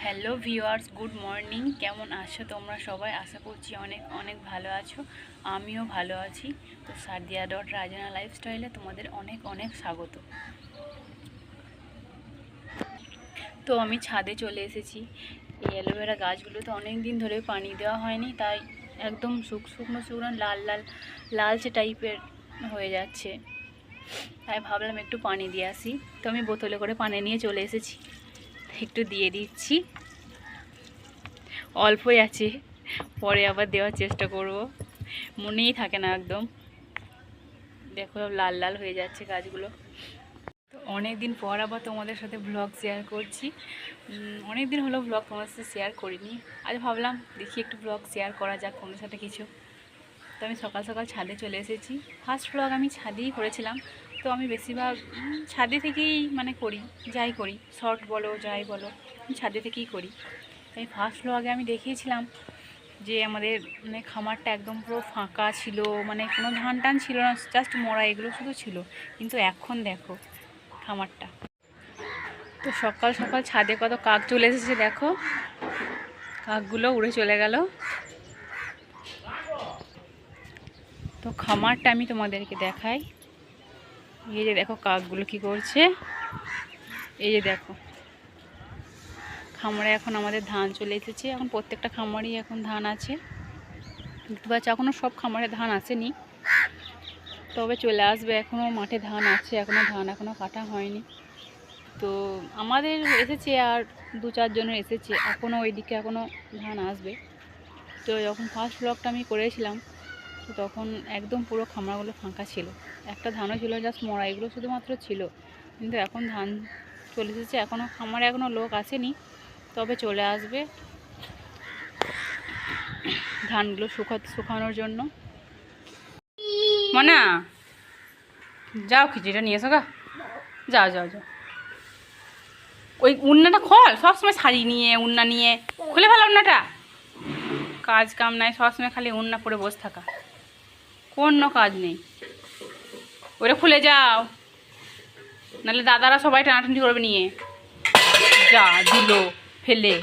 Hello viewers, good morning. কেমন আছো তোমরা সবাই? আশা করছি অনেক অনেক ভালো আছো। আমিও ভালো আছি। তো সাদিয়া ডট রাজানা লাইফস্টাইলে তোমাদের অনেক অনেক স্বাগত। তো আমি ছাদে চলে এসেছি। এই অ্যালোভেরা গাছগুলো তো অনেক দিন ধরে পানি দেওয়া হয়নি, তাই একদম শুকনো শুকনো লাল লাল লালচে টাইপের হয়ে যাচ্ছে। তাই ভাবলাম একটু পানি দিয়ে আসি। তো আমি বোতলে করে পানি নিয়ে চলে এসেছি, একটু দিয়ে দিচ্ছি। অল্পই আছে, পরে আবার দেওয়ার চেষ্টা করব। মনেই থাকে না একদম। দেখো লাল লাল হয়ে যাচ্ছে গাছগুলো। তো অনেক দিন পর আবার তোমাদের সাথে ব্লগ শেয়ার করছি। অনেক দিন হলো ব্লগ তোমাদের সাথে শেয়ার করিনি। আজ ভাবলাম দেখি একটু ব্লগ শেয়ার করা যাক তোমাদের সাথে কিছু। তো আমি সকাল সকাল ছাদে চলে এসেছি। ফার্স্ট ব্লগ আমি ছাদেই করেছিলাম। তো আমি বেশিরভাগ ছাদে থেকেই করি, যাই করি, শর্ট বলো যাই বলো, আমি ছাদে থেকেই করি। তাই ফার্স্ট ব্লগে আমি দেখিয়েছিলাম যে আমাদের খামারটা একদম পুরো ফাঁকা ছিল, কোনো ধান টান ছিল না, জাস্ট মরা এগুলো শুধু ছিল। কিন্তু এখন দেখো খামারটা। তো সকাল সকাল ছাদে কত কাক চলে এসেছে, দেখো কাকগুলো উড়ে চলে গেল। তো খামারটা আমি তোমাদেরকে দেখাই। এই যে দেখো কাকগুলো কি করছে, এই যে দেখো খামারে এখন আমাদের ধান চলে এসেছে। এখন প্রত্যেকটা খামারেই এখন ধান আছে, দেখতে পাচ্ছি। এখনও সব খামারে ধান আসেনি, তবে চলে আসবে। এখনও মাঠে ধান আছে, এখনও কাটা হয়নি। তো আমাদের এসেছে, আর 2-4 জনের এসেছে, এখনও ওইদিকে এখনও ধান আসবে। তো যখন ফার্স্ট ব্লগটা আমি করেছিলাম, তো তখন একদম পুরো খামারগুলো ফাঁকা ছিল, একটা ধানও ছিল, জাস্ট মরা এগুলো শুধুমাত্র ছিল। কিন্তু এখন ধান চলে এসেছে, খামারে এখনও লোক আসেনি, তবে চলে আসবে ধানগুলো শুকানোর জন্য। মনা, যাও খিচুড়িটা নিয়ে এসো গা, যাও যাও যাও। ওই উন্নাটা খোল, সবসময় শাড়ি নিয়ে উন্না নিয়ে খুলে ফেলো উন্নাটা। কাজ কাম নাই, সবসময় খালি উন্না পরে বসে থাকা, কোনো কাজ নেই। ওটা খুলে যাও, নাহলে দাদারা সবাই টানাটানি করবে নিয়ে। যা দিল ফেলে।